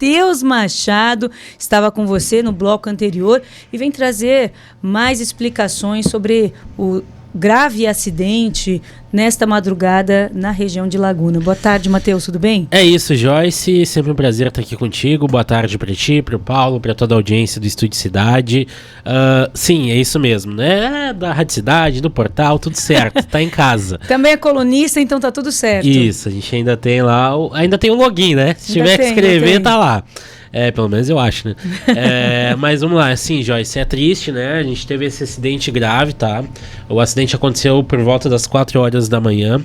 Matheus Machado, estava com você no bloco anterior e vem trazer mais explicações sobre o grave acidente nesta madrugada na região de Laguna. Boa tarde, Matheus, tudo bem? É isso, Joyce, sempre um prazer estar aqui contigo. Boa tarde para ti, para o Paulo, para toda a audiência do Estúdio Cidade. Sim, é isso mesmo, né? Da Rádio Cidade, do portal, tudo certo, tá em casa. Também é colunista, então tá tudo certo. Isso, a gente ainda tem lá, ainda tem o login, né? Se tiver que escrever, tá lá. Pelo menos eu acho, né? Mas vamos lá, assim, Joyce, é triste, né? A gente teve esse acidente grave, tá? O acidente aconteceu por volta das 4 horas da manhã.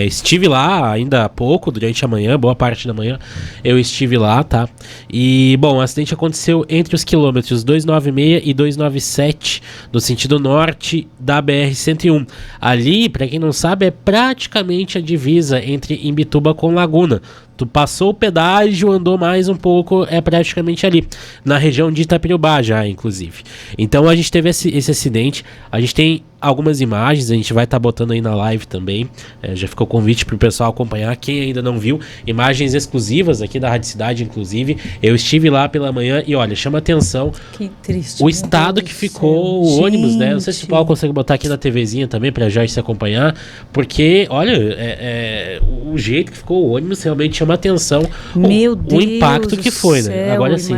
Estive lá ainda há pouco, durante a manhã, boa parte da manhã, eu estive lá, tá? E, bom, o acidente aconteceu entre os quilômetros 296 e 297, no sentido norte da BR-101. Ali, pra quem não sabe, é praticamente a divisa entre Imbituba com Laguna. Tu passou o pedágio, andou mais um pouco, é praticamente ali, na região de Itapirubá já, inclusive. Então a gente teve esse acidente, a gente tem algumas imagens, a gente vai estar botando aí na live também, já ficou o convite pro pessoal acompanhar, quem ainda não viu, imagens exclusivas aqui da Rádio Cidade, inclusive, eu estive lá pela manhã e olha, chama atenção que triste, o estado que ficou o ônibus, né, não sei se o Paulo consegue botar aqui na TVzinha também pra Joyce acompanhar, porque, olha, o jeito que ficou o ônibus realmente chama atenção. Meu Deus, o impacto que foi, céu, né? Agora sim,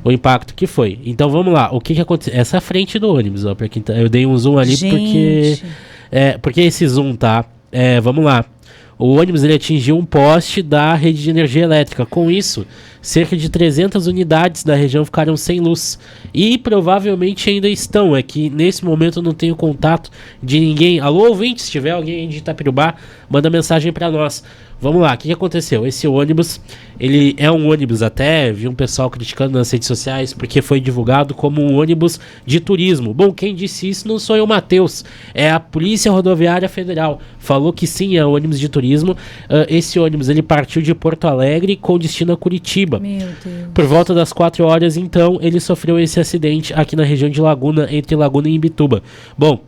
o impacto que foi. Então vamos lá, o que aconteceu? Essa é a frente do ônibus, ó, pra quem eu dei um zoom ali porque esse zoom, tá? Vamos lá. O ônibus ele atingiu um poste da rede de energia elétrica. Com isso, cerca de 300 unidades da região ficaram sem luz. E provavelmente ainda estão. É que nesse momento eu não tenho contato de ninguém. Alô, ouvinte, se tiver alguém de Itapirubá, manda mensagem para nós. Vamos lá, o que aconteceu? Esse ônibus, ele é um ônibus, até vi um pessoal criticando nas redes sociais porque foi divulgado como um ônibus de turismo. Bom, quem disse isso não sou eu, Matheus, é a Polícia Rodoviária Federal. Falou que sim, é um ônibus de turismo. Esse ônibus, ele partiu de Porto Alegre com destino a Curitiba. Meu Deus. Por volta das 4 horas, então, ele sofreu esse acidente aqui na região de Laguna, entre Laguna e Imbituba. Bom,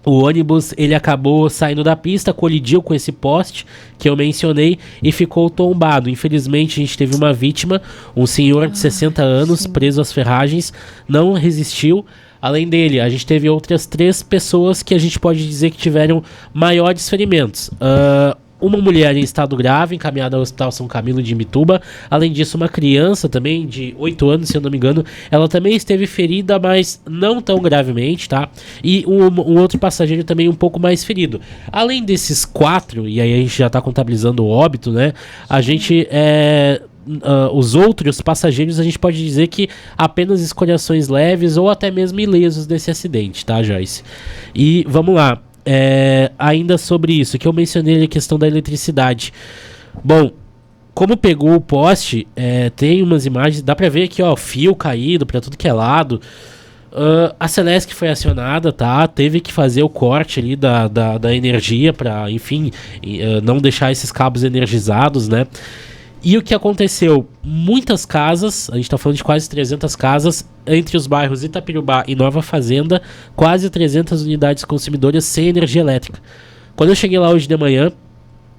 o ônibus, ele acabou saindo da pista, colidiu com esse poste que eu mencionei e ficou tombado. Infelizmente, a gente teve uma vítima, um senhor de 60 anos, sim, preso às ferragens, não resistiu. Além dele, a gente teve outras 3 pessoas que a gente pode dizer que tiveram maiores ferimentos. Uma mulher em estado grave, encaminhada ao Hospital São Camilo de Imbituba. Além disso, uma criança também, de 8 anos, se eu não me engano, ela também esteve ferida, mas não tão gravemente, tá? E um outro passageiro também um pouco mais ferido. Além desses 4, e aí a gente já tá contabilizando o óbito, né? A gente... os outros passageiros, a gente pode dizer que apenas escoriações leves ou até mesmo ilesos desse acidente, tá, Joyce? E vamos lá. Ainda sobre isso, que eu mencionei a questão da eletricidade. Bom, como pegou o poste, tem umas imagens, dá pra ver aqui, ó, fio caído pra tudo que é lado. A Celesc foi acionada, tá? Teve que fazer o corte ali da energia pra, enfim, não deixar esses cabos energizados, né? E o que aconteceu? Muitas casas, a gente está falando de quase 300 casas, entre os bairros Itapirubá e Nova Fazenda, quase 300 unidades consumidoras sem energia elétrica. Quando eu cheguei lá hoje de manhã,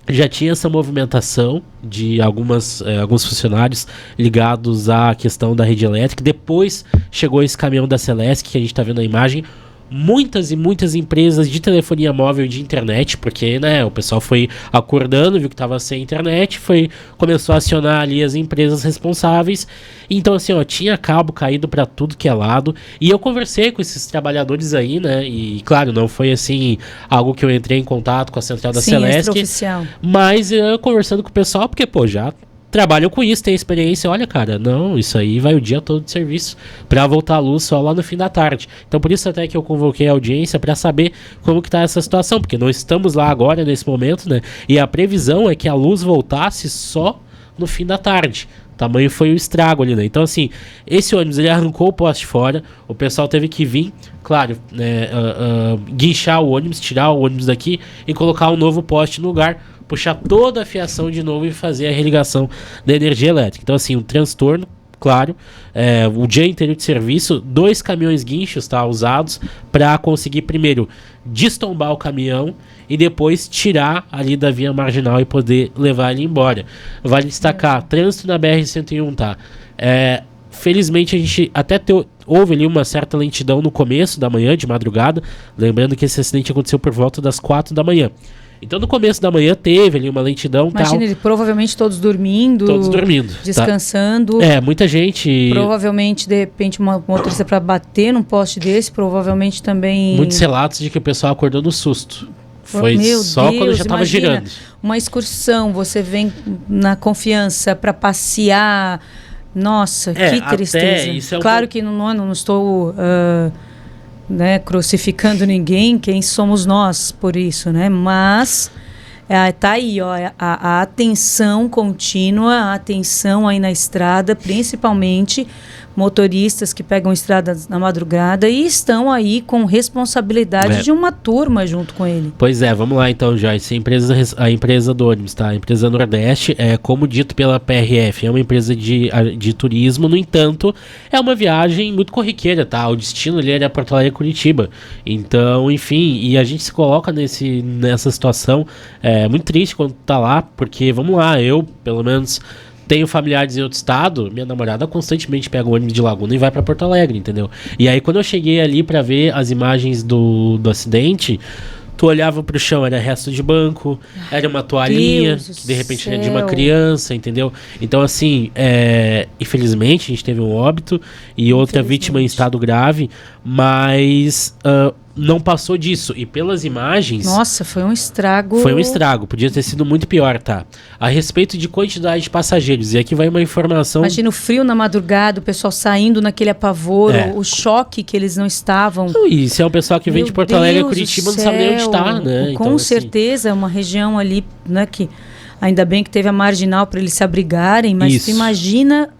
já tinha essa movimentação de alguns funcionários ligados à questão da rede elétrica. Depois chegou esse caminhão da Celesc, que a gente está vendo na imagem. Muitas e muitas empresas de telefonia móvel e de internet, porque, né, o pessoal foi acordando, viu que estava sem internet, começou a acionar ali as empresas responsáveis. Então, assim, ó, tinha cabo caído para tudo que é lado. E eu conversei com esses trabalhadores aí, né, e claro, não foi assim algo que eu entrei em contato com a central da Celesc, mas eu conversando com o pessoal, porque, pô, já trabalham com isso, tem experiência. Olha, cara, não, isso aí vai o dia todo de serviço pra voltar à luz só lá no fim da tarde. Então por isso até que eu convoquei a audiência pra saber como que tá essa situação, porque não estamos lá agora nesse momento, né? E a previsão é que a luz voltasse só no fim da tarde. Tamanho foi o estrago ali, né? Então, assim, esse ônibus, ele arrancou o poste fora, o pessoal teve que vir, claro, guinchar o ônibus, tirar o ônibus daqui e colocar um novo poste no lugar, puxar toda a fiação de novo e fazer a religação da energia elétrica. Então, assim, um transtorno claro, o dia inteiro de serviço, 2 caminhões guinchos, tá, usados para conseguir primeiro destombar o caminhão e depois tirar ali da via marginal e poder levar ele embora. Vale destacar, trânsito na BR-101, tá? Felizmente a gente até houve ali uma certa lentidão no começo da manhã, de madrugada, lembrando que esse acidente aconteceu por volta das 4 da manhã. Então no começo da manhã teve ali uma lentidão. Imagina, ele provavelmente todos dormindo, descansando. Tá? Muita gente. Provavelmente, de repente, uma motorista para bater num poste desse, provavelmente também. Muitos relatos de que o pessoal acordou no susto. Foi Meu só Deus, quando já estava girando. Uma excursão, você vem na confiança para passear. Nossa, que tristeza. Isso é claro que não estou crucificando ninguém, quem somos nós por isso, né? Mas tá aí, ó, a atenção contínua, a atenção aí na estrada, principalmente motoristas que pegam estradas na madrugada e estão aí com responsabilidade de uma turma junto com ele. Pois é, vamos lá então, Joyce. A empresa do ônibus, tá? A empresa Nordeste, como dito pela PRF, é uma empresa de turismo, no entanto, é uma viagem muito corriqueira, tá? O destino ali era Porto Alegre e Curitiba. Então, enfim, e a gente se coloca nessa situação muito triste quando tá lá, porque, vamos lá, eu, pelo menos, tenho familiares em outro estado, minha namorada constantemente pega o ônibus de Laguna e vai pra Porto Alegre, entendeu? E aí quando eu cheguei ali pra ver as imagens do acidente, tu olhava pro chão, era resto de banco, era uma toalhinha, que de repente era de uma criança, entendeu? Então assim, infelizmente a gente teve um óbito e outra vítima em estado grave, mas não passou disso. E pelas imagens... Nossa, foi um estrago. Foi um estrago. Podia ter sido muito pior, tá? A respeito de quantidade de passageiros. E aqui vai uma informação... Imagina o frio na madrugada, o pessoal saindo naquele apavoro, o choque que eles não estavam. Isso é o pessoal que vem de Porto Alegre a Curitiba, não sabe nem onde está, né? Com então, certeza, uma região ali, né, que ainda bem que teve a marginal para eles se abrigarem, mas tu imagina...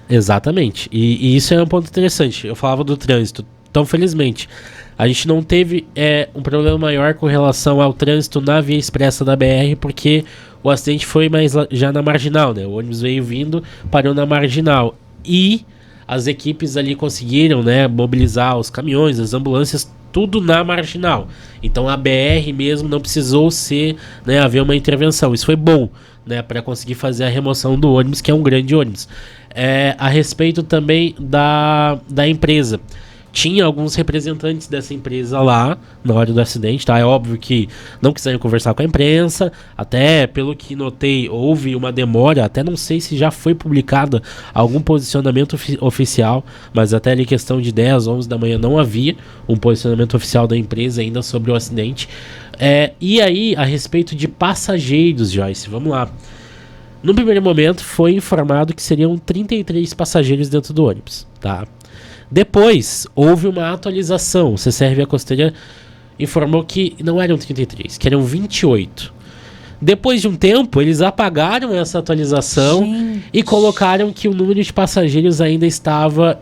Exatamente. E isso é um ponto interessante. Eu falava do trânsito. Então, felizmente, a gente não teve um problema maior com relação ao trânsito na via expressa da BR, porque o acidente foi mais já na marginal, né? O ônibus veio vindo, parou na marginal. E as equipes ali conseguiram, né, mobilizar os caminhões, as ambulâncias, tudo na marginal. Então, a BR mesmo não precisou haver uma intervenção. Isso foi bom, né, para conseguir fazer a remoção do ônibus, que é um grande ônibus. A respeito também da empresa. Tinha alguns representantes dessa empresa lá na hora do acidente, tá? É óbvio que não quiseram conversar com a imprensa, até pelo que notei, houve uma demora, até não sei se já foi publicado algum posicionamento oficial, mas até ali questão de 10, 11 da manhã não havia um posicionamento oficial da empresa ainda sobre o acidente. E aí, a respeito de passageiros, Joyce, vamos lá. No primeiro momento, foi informado que seriam 33 passageiros dentro do ônibus, tá? Depois, houve uma atualização. O CCR Via Costeira informou que não eram 33, que eram 28. Depois de um tempo, eles apagaram essa atualização e colocaram que o número de passageiros ainda estava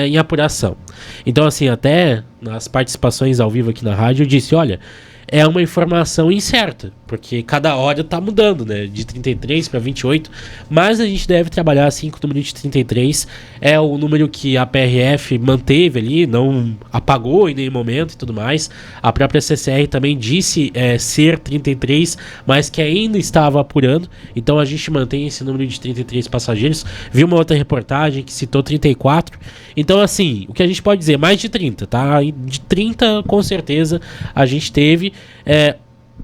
em apuração. Então, assim, até nas participações ao vivo aqui na rádio, eu disse, olha, é uma informação incerta, porque cada hora está mudando, né? De 33 para 28, mas a gente deve trabalhar assim com o número de 33, é o número que a PRF manteve ali, não apagou em nenhum momento e tudo mais. A própria CCR também disse ser 33, mas que ainda estava apurando, então a gente mantém esse número de 33 passageiros. Vi uma outra reportagem que citou 34, então assim, o que a gente pode dizer, mais de 30, tá? De 30 com certeza a gente teve.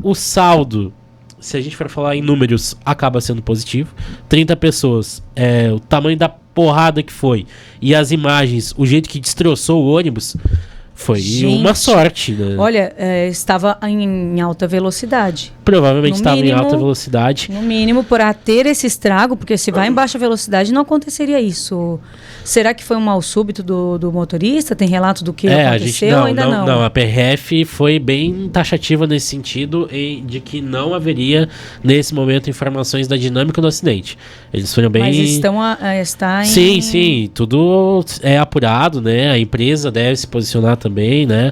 O saldo, se a gente for falar em números, acaba sendo positivo. 30 pessoas, o tamanho da porrada que foi e as imagens, o jeito que destroçou o ônibus, foi uma sorte, né? Olha, estava em alta velocidade. Provavelmente estava em alta velocidade. No mínimo, para ter esse estrago, porque se vai em baixa velocidade não aconteceria isso. Será que foi um mal súbito do motorista? Tem relato do que aconteceu? Ainda não. A PRF foi bem taxativa nesse sentido, de que não haveria, nesse momento, informações da dinâmica do acidente. Eles foram bem... Mas está em... Sim, tudo é apurado, né? A empresa deve se posicionar também, né?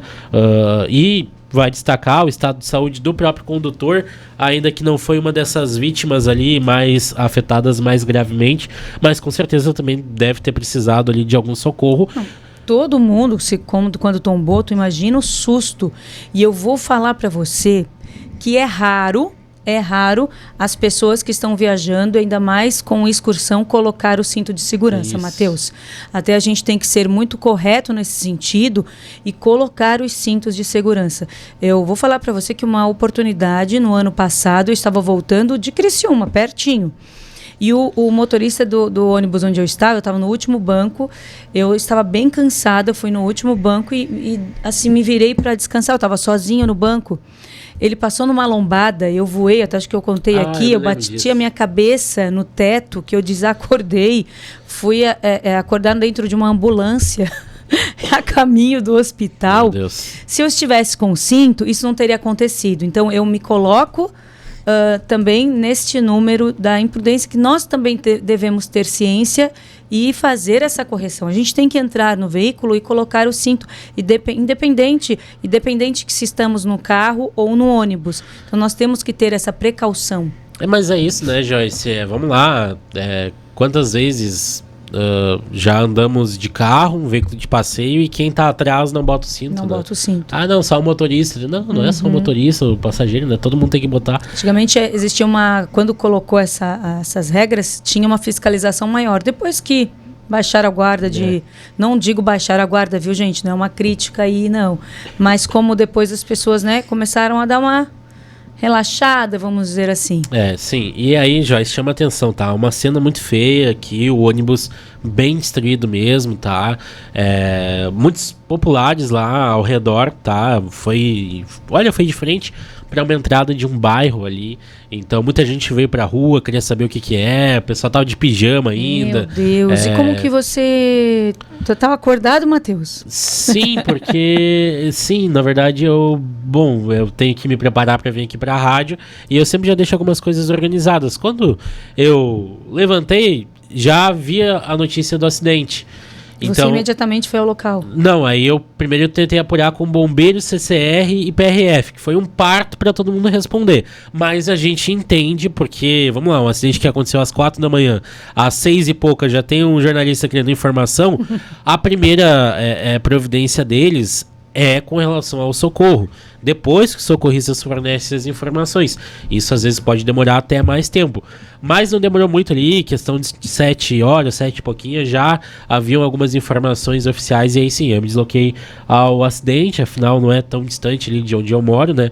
E vai destacar o estado de saúde do próprio condutor, ainda que não foi uma dessas vítimas ali mais afetadas mais gravemente, mas com certeza também deve ter precisado ali de algum socorro. Todo mundo, quando tombou, tu imagina o susto. E eu vou falar para você que é raro as pessoas que estão viajando, ainda mais com excursão, colocar o cinto de segurança, Matheus. Até a gente tem que ser muito correto nesse sentido e colocar os cintos de segurança. Eu vou falar para você que uma oportunidade, no ano passado, eu estava voltando de Criciúma, pertinho. E o motorista do ônibus onde eu estava no último banco, eu estava bem cansada, fui no último banco e assim, me virei para descansar, eu estava sozinha no banco. Ele passou numa lombada, eu voei, até acho que eu contei aqui, eu bati a minha cabeça no teto, que eu desacordei, fui acordar dentro de uma ambulância a caminho do hospital. Meu Deus. Se eu estivesse com cinto, isso não teria acontecido. Então, eu me coloco também neste número da imprudência, que nós também devemos ter ciência e fazer essa correção. A gente tem que entrar no veículo e colocar o cinto, independente que se estamos no carro ou no ônibus. Então, nós temos que ter essa precaução. Mas é isso, né, Joyce? Vamos lá. Quantas vezes já andamos de carro, um veículo de passeio, e quem tá atrás não bota o cinto? Não bota o cinto. Ah, não, só o motorista. Não é só o motorista, o passageiro, né? Todo mundo tem que botar. Antigamente existia quando colocou essas regras, tinha uma fiscalização maior. Depois que baixaram a guarda não digo baixar a guarda, viu, gente? Não é uma crítica aí, não. Mas como depois as pessoas, né, começaram a dar uma relaxada, vamos dizer assim. Sim. E aí, Joyce, chama atenção, tá? Uma cena muito feia aqui, o ônibus bem destruído mesmo, tá? Muitos populares lá ao redor, tá? Foi de frente para uma entrada de um bairro ali. Então, muita gente veio pra rua, queria saber o que é. O pessoal tava de pijama ainda. Meu Deus, e como que você tava acordado, Matheus? Sim, porque na verdade eu tenho que me preparar para vir aqui pra rádio, e eu sempre já deixo algumas coisas organizadas. Quando eu levantei, já havia a notícia do acidente. Você imediatamente foi ao local? Não, aí primeiro eu tentei apurar com bombeiros, CCR e PRF, que foi um parto para todo mundo responder. Mas a gente entende, porque, vamos lá, um acidente que aconteceu às 4 da manhã, às 6 e pouca já tem um jornalista querendo informação, a primeira providência deles é com relação ao socorro. Depois que os socorristas fornecem as informações. Isso às vezes pode demorar até mais tempo. Mas não demorou muito ali, questão de 7 horas, 7 e pouquinho, já haviam algumas informações oficiais, e aí sim, eu me desloquei ao acidente, afinal não é tão distante ali de onde eu moro, né?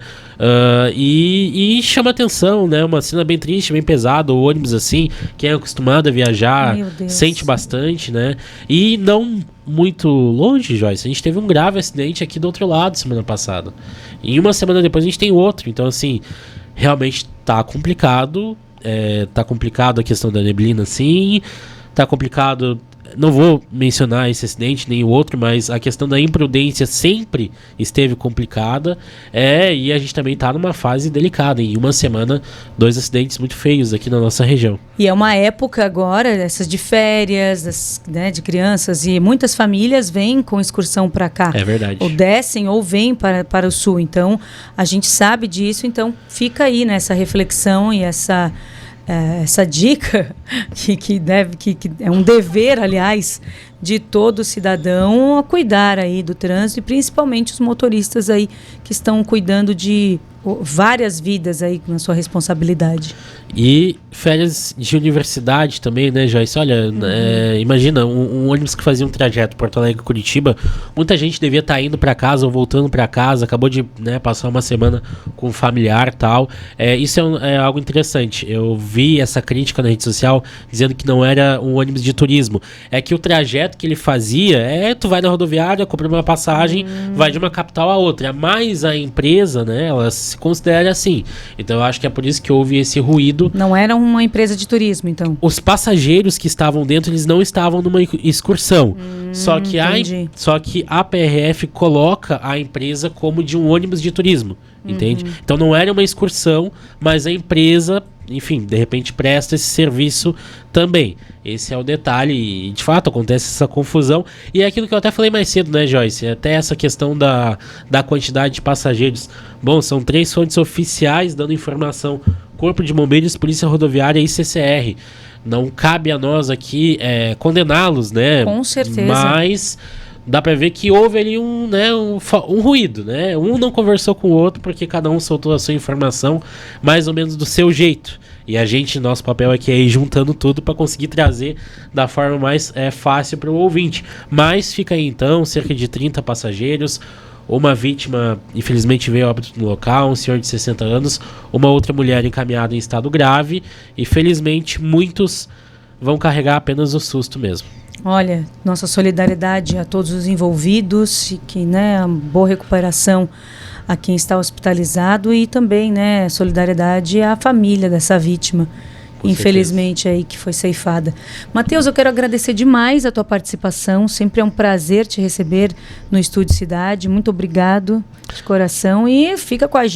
E chama atenção, né? Uma cena bem triste, bem pesada, o ônibus assim, quem é acostumado a viajar sente bastante, né? E não muito longe, Joyce, a gente teve um grave acidente aqui do outro lado semana passada. E uma semana depois a gente tem outro. Então, assim, realmente tá complicado. Tá complicado a questão da neblina, sim. Tá complicado. Não vou mencionar esse acidente nem o outro, mas a questão da imprudência sempre esteve complicada. E a gente também tá numa fase delicada. Em uma semana, 2 acidentes muito feios aqui na nossa região. E é uma época agora, essas de férias, de crianças, e muitas famílias vêm com excursão para cá. É verdade. Ou descem ou vêm para o sul. Então, a gente sabe disso, então fica aí nessa reflexão e essa dica que é um dever, aliás, de todo cidadão a cuidar aí do trânsito, e principalmente os motoristas aí que estão cuidando de várias vidas aí na sua responsabilidade. E férias de universidade também, né, Joyce? Olha, imagina, um ônibus que fazia um trajeto Porto Alegre-Curitiba, muita gente devia estar indo para casa ou voltando para casa, acabou de passar uma semana com um familiar e tal. Isso é algo interessante. Eu vi essa crítica na rede social dizendo que não era um ônibus de turismo. É que o trajeto que ele fazia tu vai na rodoviária, compra uma passagem, vai de uma capital a outra. Mas a empresa, né, ela se considera assim. Então eu acho que é por isso que houve esse ruído. Não era uma empresa de turismo, então? Os passageiros que estavam dentro, eles não estavam numa excursão. Só que a PRF coloca a empresa como de um ônibus de turismo, entende? Então não era uma excursão, mas a empresa enfim, de repente presta esse serviço também. Esse é o detalhe e, de fato, acontece essa confusão. E é aquilo que eu até falei mais cedo, né, Joyce? Até essa questão da quantidade de passageiros. Bom, são 3 fontes oficiais dando informação: Corpo de Bombeiros, Polícia Rodoviária e CCR. Não cabe a nós aqui condená-los, né? Com certeza. Mas dá pra ver que houve ali um ruído, né? Um não conversou com o outro porque cada um soltou a sua informação mais ou menos do seu jeito. E a gente, nosso papel aqui é ir juntando tudo para conseguir trazer da forma mais fácil para o ouvinte. Mas fica aí então, cerca de 30 passageiros, uma vítima infelizmente veio a óbito no local, um senhor de 60 anos, uma outra mulher encaminhada em estado grave e felizmente muitos vão carregar apenas o susto mesmo. Olha, nossa solidariedade a todos os envolvidos e que, né, boa recuperação a quem está hospitalizado e também, né, solidariedade à família dessa vítima, infelizmente aí que foi ceifada. Matheus, eu quero agradecer demais a tua participação, sempre é um prazer te receber no Estúdio Cidade, muito obrigado de coração e fica com a gente.